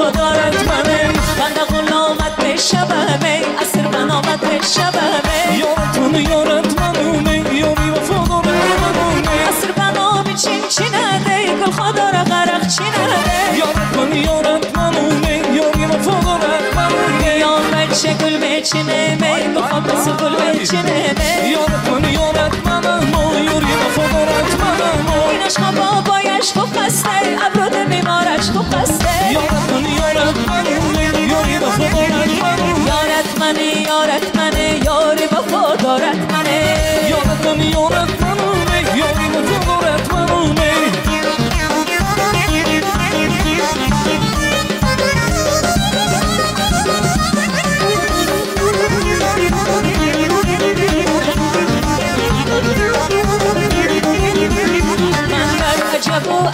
وفادارت منه بنده غلامت به شبمه اسیر من آمد به شبمه یارت منو یارت منونه یاری وفادارت منونه اسیر بنامی چین چینده گل خداره غرق چینده یارت منو یارت منونه یاری وفادارت منونه یا بچه گل میچینه می بخواب بس گل میچینه می یارت منو یارت منو یاری وفادارت منو این عشق بابایش خوب خسته ابرود میمارش خوب خسته یارت منو یارت منونه یاری وفادارت منونه یارت منی یارت منه یاری وفادارت منه یارت منو یارت منونه یاری وفادارت منونه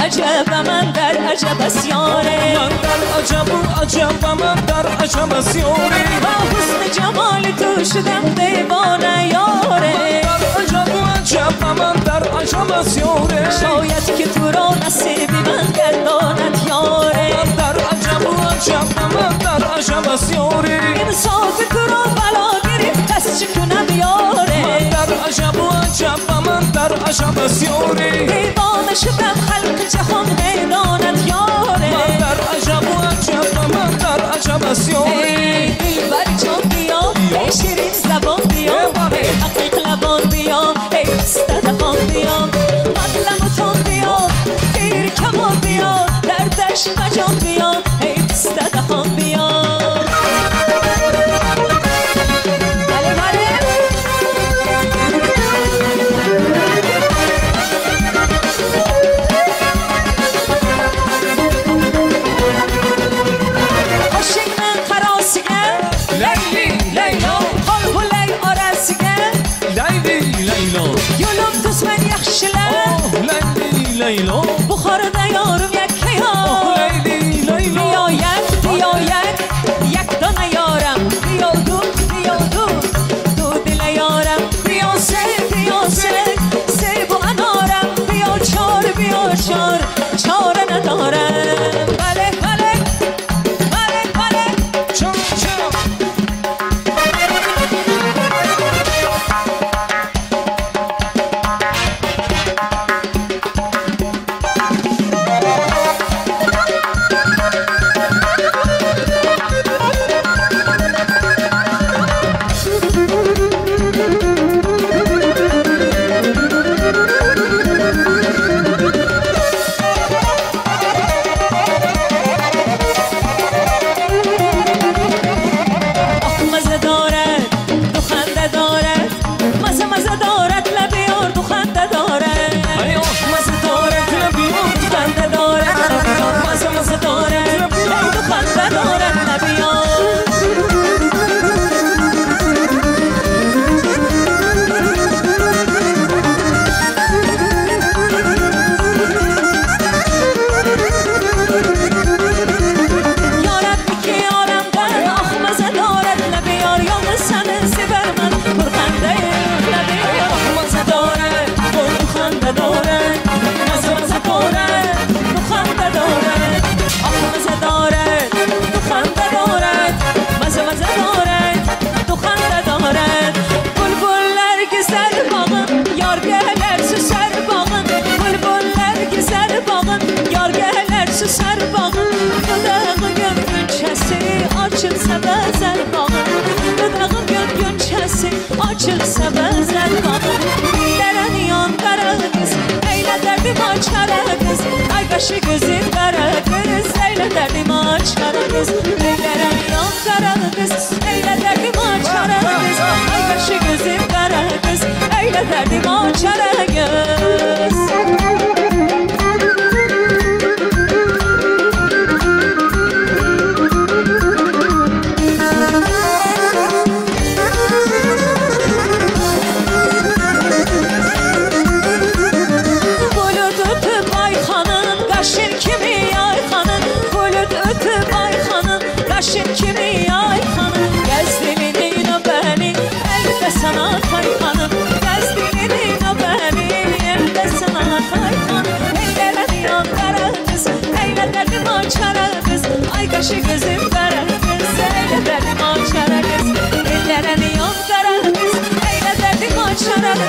عجب من در عجب اسیاره من در عجب و عجب من در عجب اسیاره با حسن جمال تو شدم دیوانه یاره من در عجب و عجب من در عجب اسیاره شاید که تو را نصیبی من گرداند یاره من در عجب و عجب من در عجب اسیاره این صاف تو را بلا گرفت دست چکنم یاره من در عجب و عجب من در عجب اسیاره دیوانه شدم خلق جهان حیرانت یاره من در عجب و عجب من در عجب اسیاره ای دلبر جان بیا ای شیرین زبان بیا ای حقیق لبان بیا ای استدقان بیا مطلم و تان بیا تیر کمان بیا دردش مجان بیا ای استدقان بیا لیلا بخار دیارم یک کیا بیا یک دانه یارم بیا دو دل یارم بیا سه با انارم بیا چار چاره ندارم بله چم açılsa benzer bağım dillere niyan kara kız eyle derdim aç kara kız ay kaşı gözün kara kız eyle derdim aç kara kız dillere niyan kara kız eyle derdim aç kara kız ay kaşı gözün kara kız eyle derdim aç kara kız sana kayhanım, gəz dilini o bəni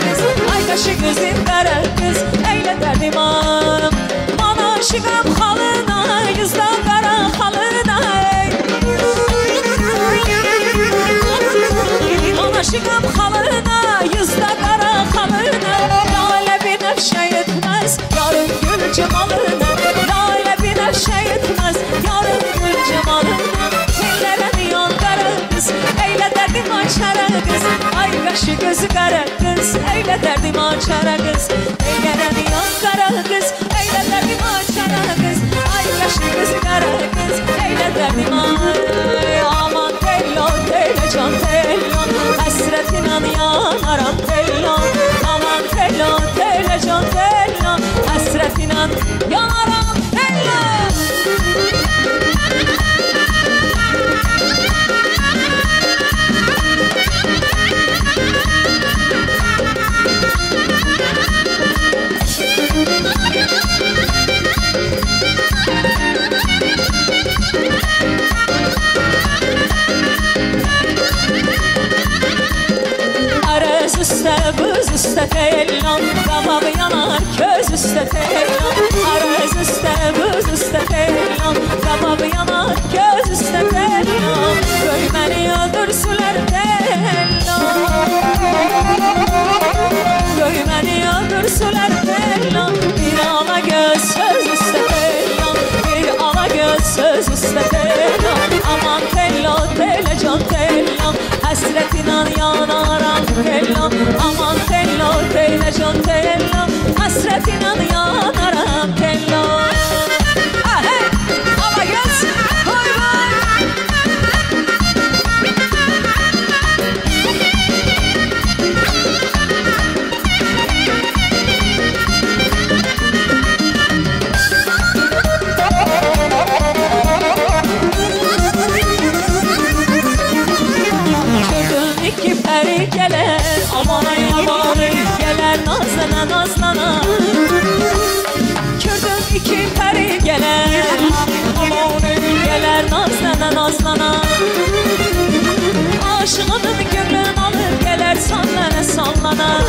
kız ay qaşı gözün qara qız eylə dərdim anam Mana aşıqam xalına yüzdən qara xalına Mana aşıqam xalına yüzdən qara xalına Lalə binəfşə yetməz yarım gül cemalına Lalə binəfşə yetməz yarım gül cemalına Tellərə niyan qara qız eylə dərdim açara qız Ay qaşı gözü qara qız eylə dərdim açara qız Tellərə niyan qara qız eylə dərdim açara qız Ay qaşı gözü qara qız eylə dərdim ay Aman tello tello can tello Həsrətinə yanaram tello Aman tello tello can tello Həsrətinə yanaram tello Arız üstə buz üstə tellan Qabaq yanar köz üstə tellan Arız üstə buz üstə tellan Qabaq yanar köz üstə tellan Göy məni öldürsülər tellan Göy məni öldürsülər tellan Bir ala göz söz üstə tellan Bir ala göz söz üstə tellan Aman tello tello can tellan Həsrətinə yanaram tello Aman tello tello can tello Həsrətinə yanaram tello Hey, ala göz koy boy İki peri gelir aman aman gelir nazlana nazlana Kürdüm iki peri gelir aman gelir nazlana nazlana Aşığının gönlün alır gelir sallana sallana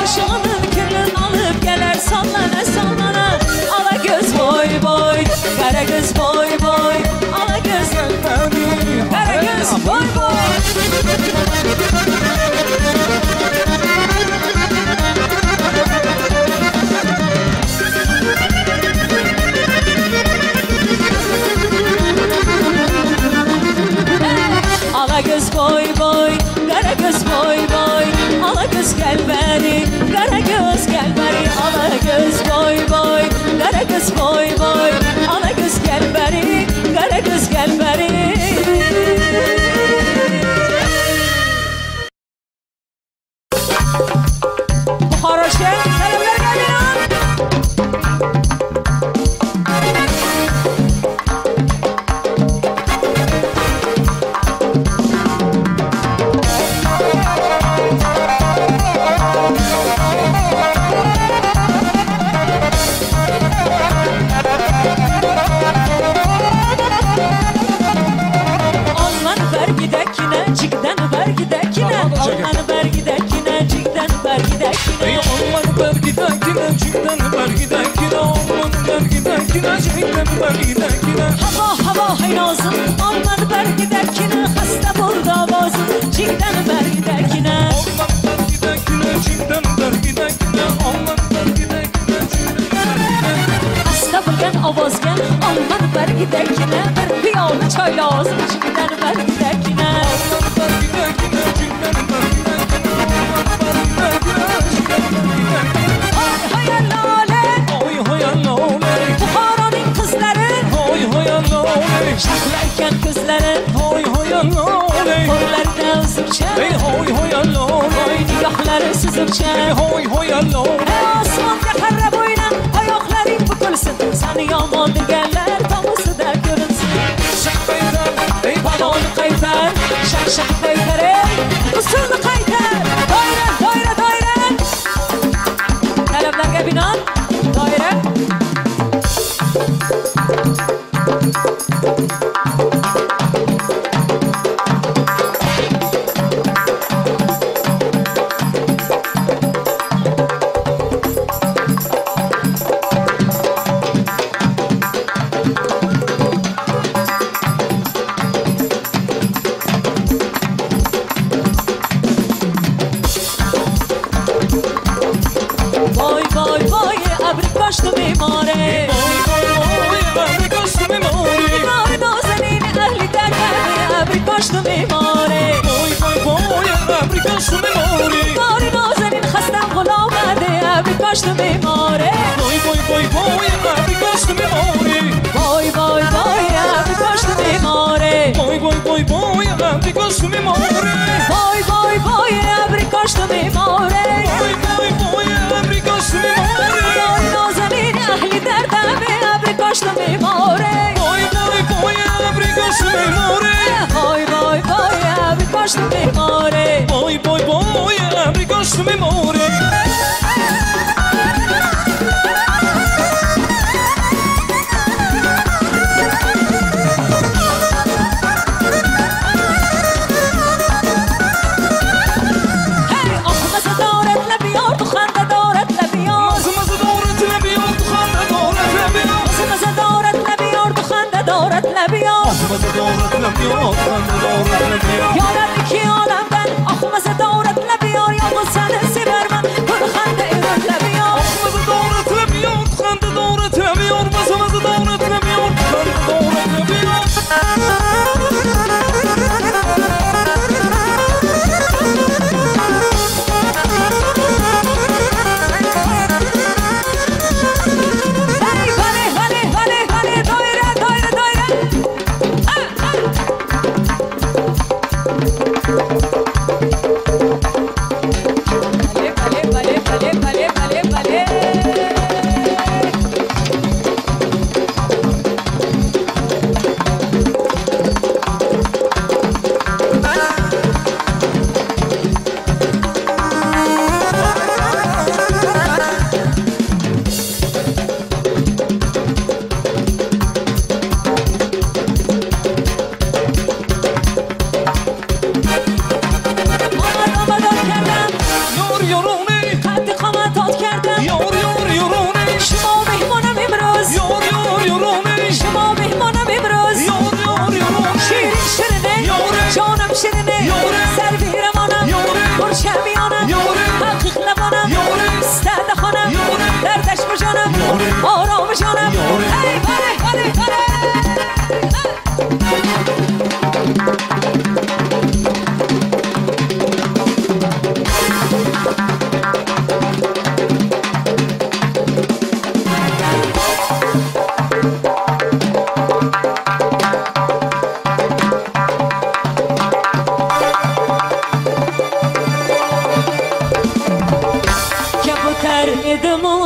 Aşığının gönlün alır gelir sallana sallana Ala göz boy boy kara göz boy boy Ala göz kara göz boy boy Ala göz boy boy, kara göz boy boy Ala göz gel beri, kara göz gel beri Ala göz boy boy, kara göz boy boy Ala göz gel beri, kara göz gel beri Buxaraşken selamlar geliyor Hava hava haynazım Alman bergidekine Hasta burada bazım Cikden bergidekine Alman bergidekine Cikden bergidekine Alman bergidekine Cikden bergidekine Hasta bilgen avazgen Alman bergidekine Bir piyalı çay lazım Cikden bergidekine Alman bergidekine Cikden bergidekine Alman bergidekine Cikden bergidekine Hay hayallale Oy hayallale Buxaranın kızları Oy hayallale Şahlarken kızları Oy hayallale Kollarına uzukça Ey hoy hayallale Nigahları süzükçe Ey hoy hayallale Asmanda karra boyuna ayakların bükülsün Seni yaman digerler damısı da görünsün Şak beyler Ey Balon kaytar, şak şak kaytar ey Usullu kaytar, daire daire daire Taleblerge binan, daire کاشت و میماره ابری کاشت و میماره نگاه نازنین اهلی در دمه ابری کاشت و میماره ابری کاشت و میماره نگاه نازنین خستم غلام بده ابری کاشت و میماره ابری کاشت و میماره وای وای وای ابری کاشت و میماره ابری کاشت و میماره وای وای وای ابری کاشت و میماره ابری کاشت و میماره نگاه نازنین اهلی در دمه ابری کاشت و میماره ابری کاشت و میماره وای وای وای ابری کاشت و میماره ابری کاشت و میماره یارم کی آدم بن آخ مزه دارت لبیار یا غصن سیبر من کل خنده ایران لبیار مزه دارت لبیار خنده دارت لبیار مزه دارت لبیار خنده دارت لبیار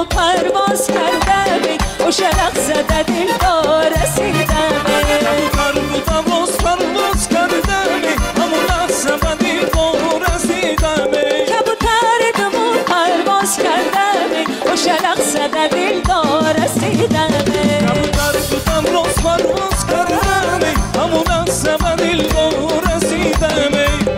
پرواز کردم و شلق زده دل دار رسیدم پرواز کردم همون لحظه به دل دار رسیدم کبوتر دمون پرواز کردم و شلق زده دل دار رسیدم پرواز کردم همون لحظه به دل دار رسیدم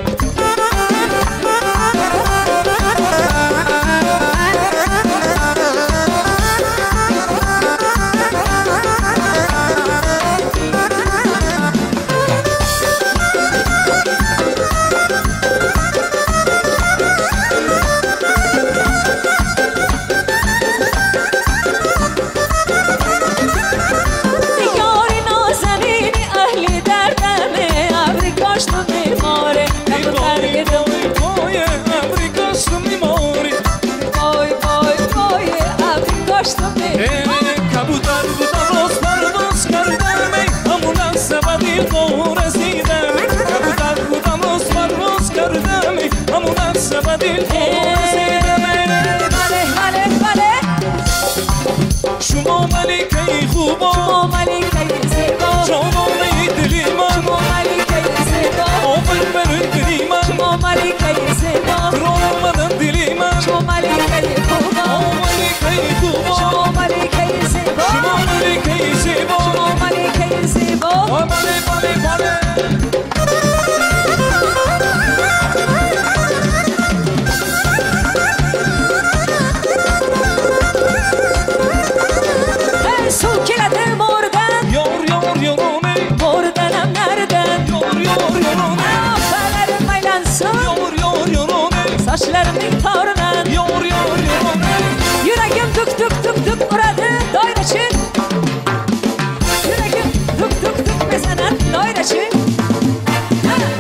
شما ملکه خوبا شما ملکه زیبا جانانه دلی من شما ملکه زیبا آفر برن دلی من شما ملکه زیبا راه آمدن دلی من شما ملکه خوبا ملکه خوبا شما ملکه زیبا شما ملکه زیبا شما ملکه زیبا بله بله بله saçlarını tarınan دایره چی یورگیم دوک دوک دوک بزنن دایره چی بله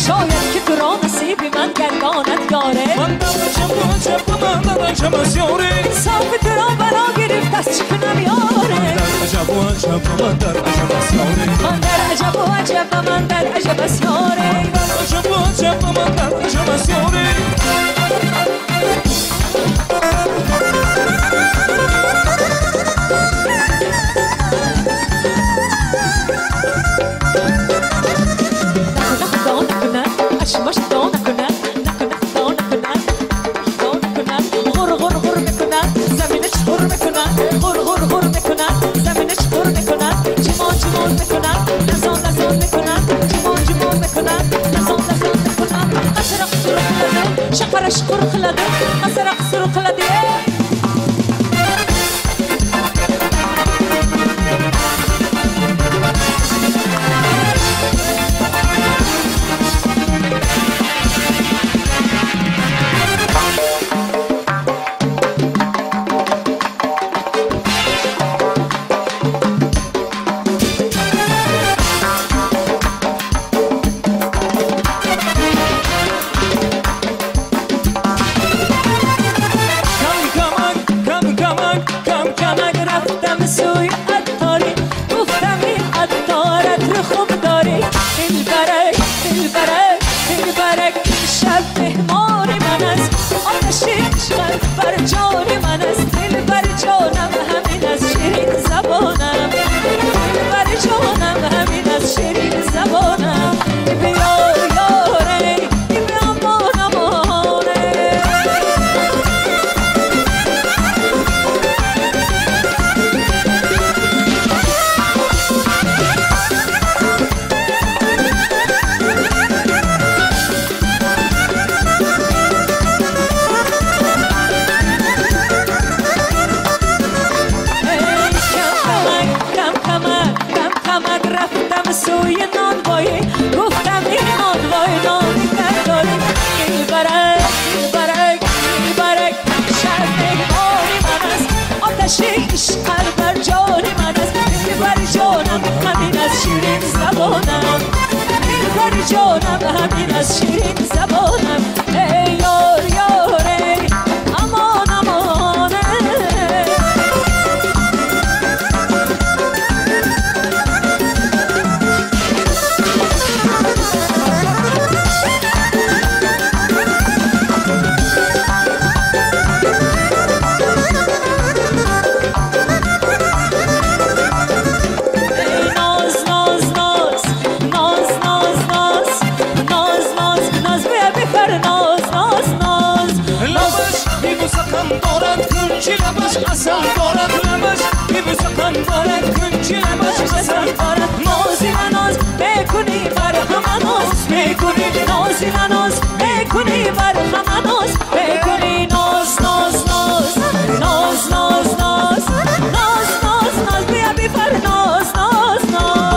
شاید که تو را نصیبی من گرداند یاره من در عجب من در عجب از یاره صاف تو را برا گرفت از چی کنم یاره من در عجب من در عجب از یاره من در عجب و عجب من در عجب از یاره من در عجب من در عجب از یاره شقر خلده قصر قصر خلده جانم همین از شیرین زبانم ای یار یاره امان امانه اصل دارد لبش بی سخن دارد کنچی لبش اصل دارد نازی ناز بکنی بر همه ناز بکنی نازی ناز بکنی بر همه ناز بکنی ناز ناز ناز ناز ناز ناز ناز ناز ناز بیا بفر ناز ناز ناز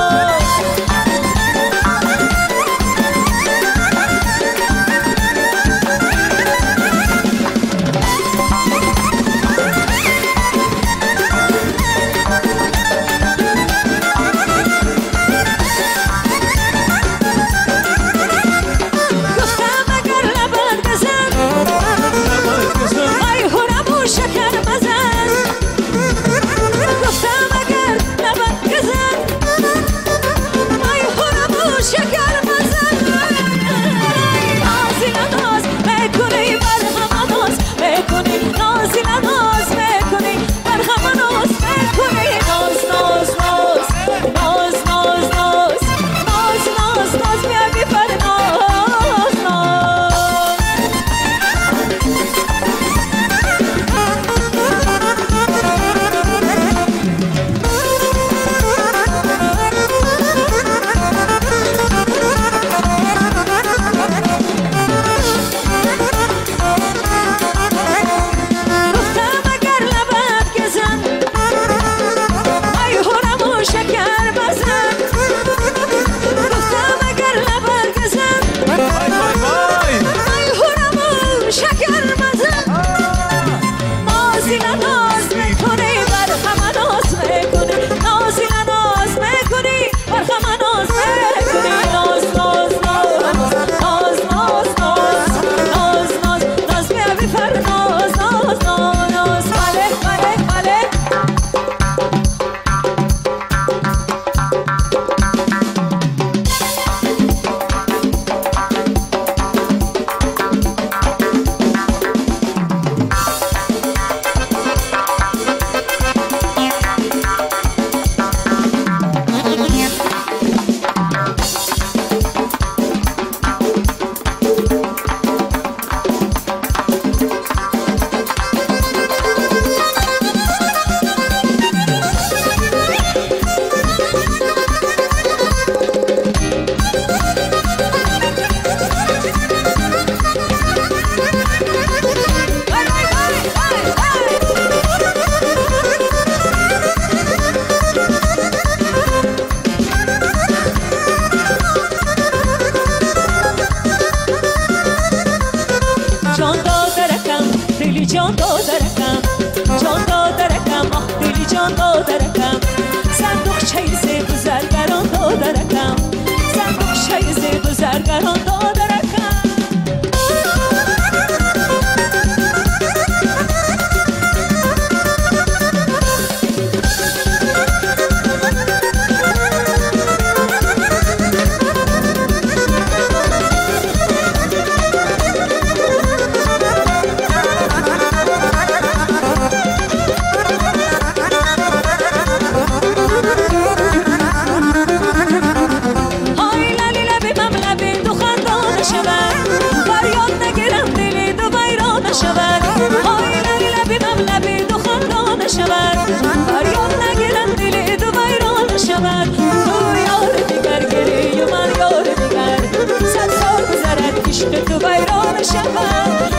زرگران دادرکم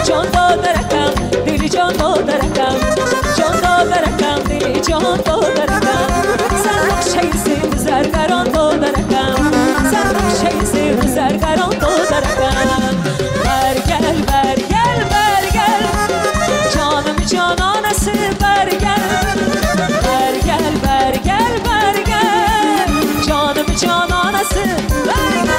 جان دادرکم دلی جان دادرکم جان دادرکم دلی جان دادرکم سرخشه زیر زرگران دادرکم سرخشه زیر زرگران دادرکم برگل برگل برگل جانم جانانس برگل برگل برگل برگل جانم جانانس برگل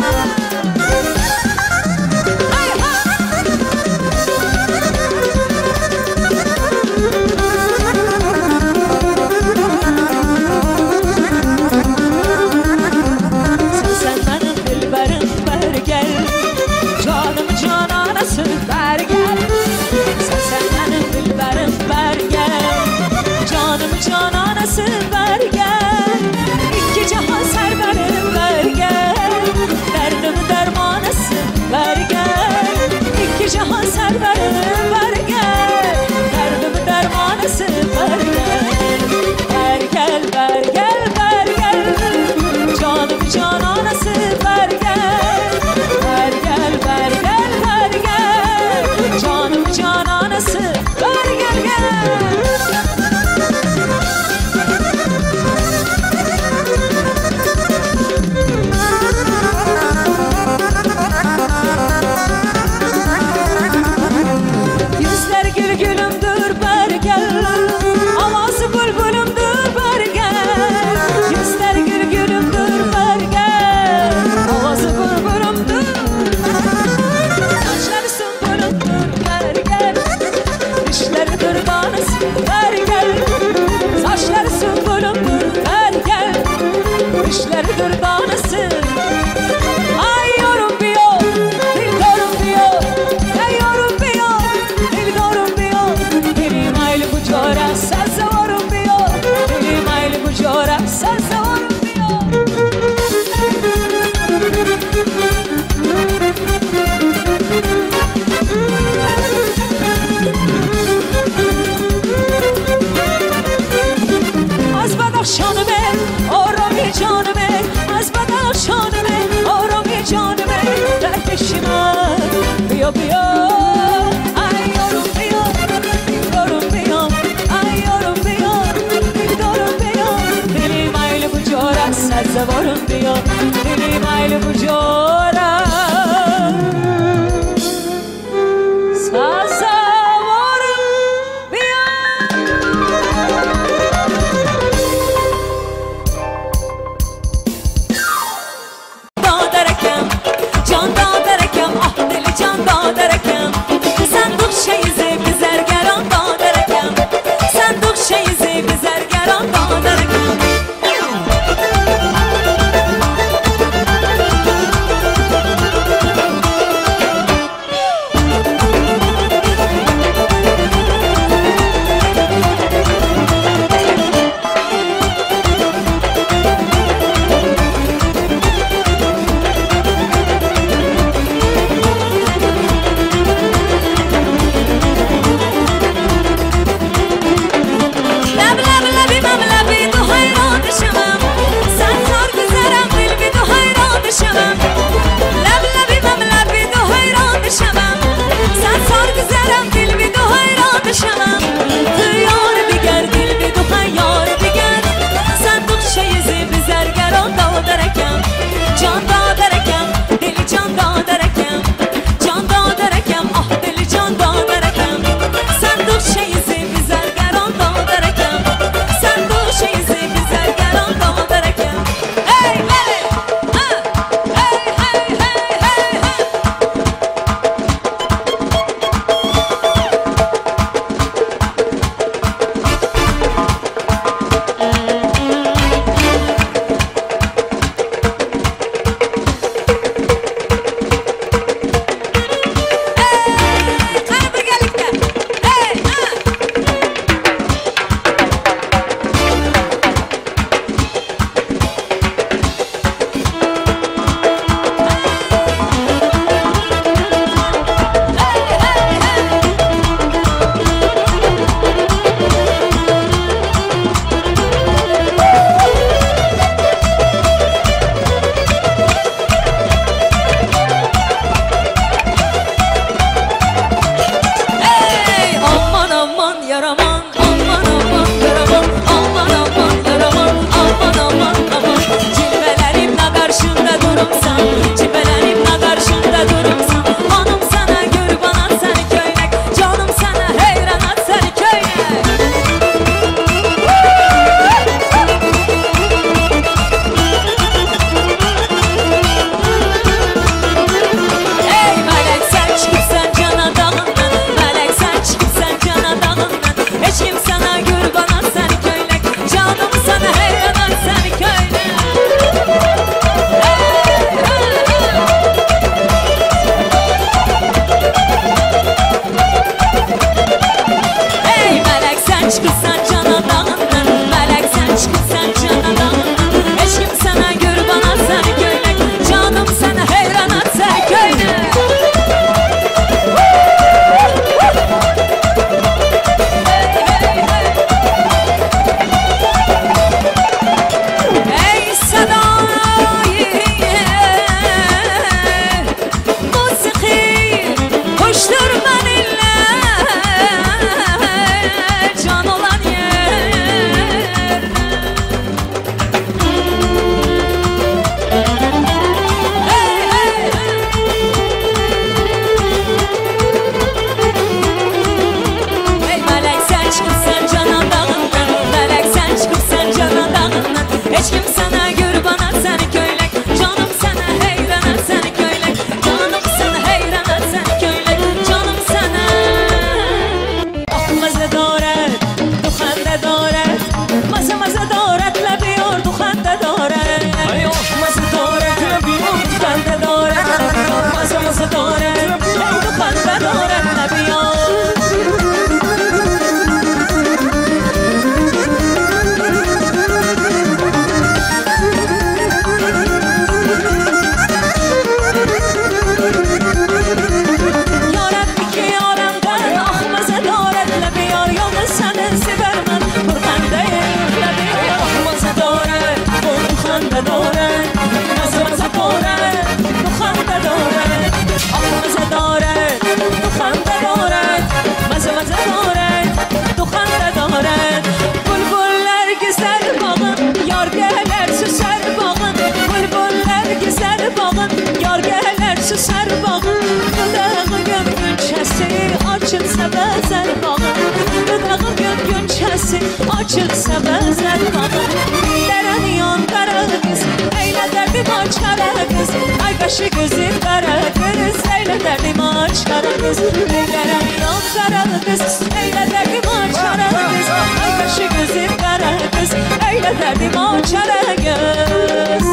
penceresi açılsa benzer bana. Dillere niyan kara kız, eyle derdim aç kara kız. Ay kaşı gözün kara kız, eyle derdim aç kara kız. Dillere niyan kara kız, eyle derdim aç kara kız. Ay kaşı gözün kara kız, eyle derdim aç kara kız.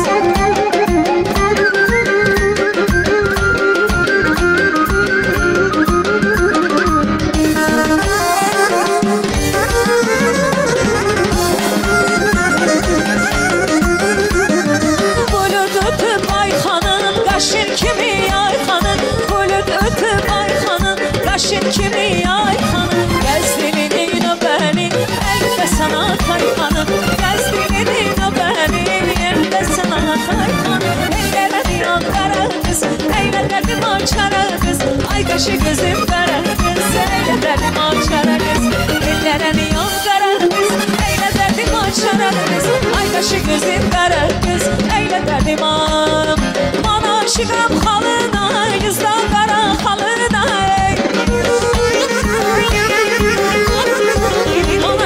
Kaşın kimi yayxanım, gəzdilinin o bəni, əldə sana tayxanım. Gəzdilinin o bəni, əldə sana tayxanım. Əllərə diyan qara qız, əylə dərdim açara qız. Ay qaşı gözüm qara qız, əylə dərdim açara qız. Əllərə diyan qara qız, əylə dərdim açara qız. Ay qaşı gözüm qara qız, əylə dərdim am. Mana aşıqam xalına, yüzdən qara xalına.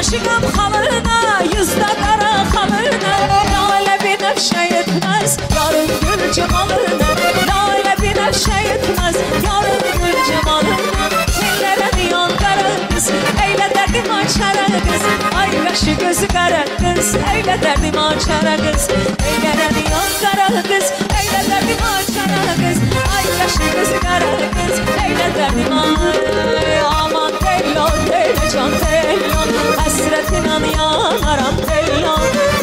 Aşıqam xalına, yüzdə qara xalına. Lalə binəfşə yetməz, yarın gül cemalına. Lalə binəfşə yetməz, yarın gül cemalına. Tellərə niyan qara qız, əylə dərdim açara qız. Ay qaşı gözü qara qız, əylə dərdim açara qız. Tellərə niyan qara qız, əylə dərdim açara qız. Ay qaşı gözü qara qız, əylə dərdim aman tello, tello can tello. Hasretinden yanaram tello,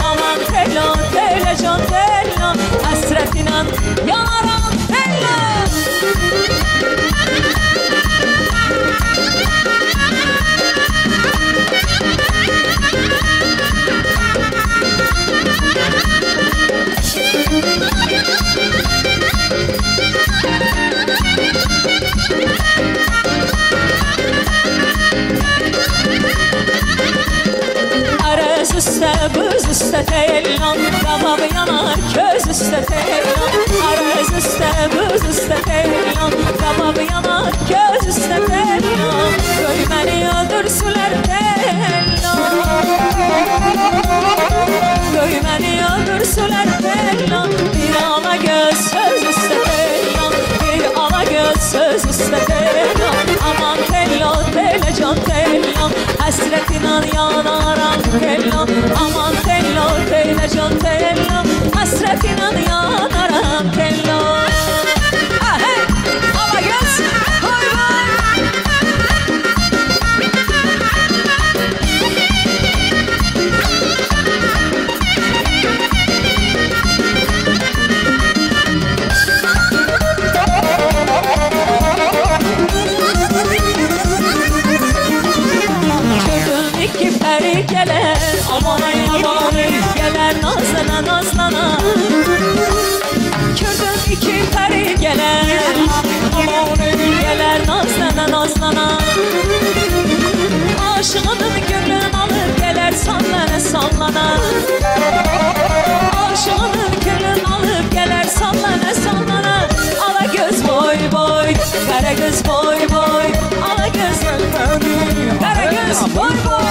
aman tello, tello can tello. Hasretinden yanaram tello. Üstə buz üstə tellan, qabab yanar köz üstə tellan. Arız üstə buz üstə tellan, qabab yanar köz üstə tellan. Göy məni öldürsülər tellan, göy məni öldürsülər tellan. Bir ala göz söz üstə tellan, bir ala göz söz üstə tellan. Aman tello, tello can tellan, hasretinden yanaram tellan. Aman tello, tello can tello, hasretinden yanaram tello. Hey, ala göz, koy koy. Gelər, aman ay aman gelər, nazlana nazlana. Gördüm iki pəri gələr, aman gələr, nazlana nazlana. Aşığının gönlün alıb gələr, sallana sallana. Aşığının gönlün alıb gələr, sallana sallana. Ala göz boy boy, qara göz boy boy. Ala göz, qara göz boy boy.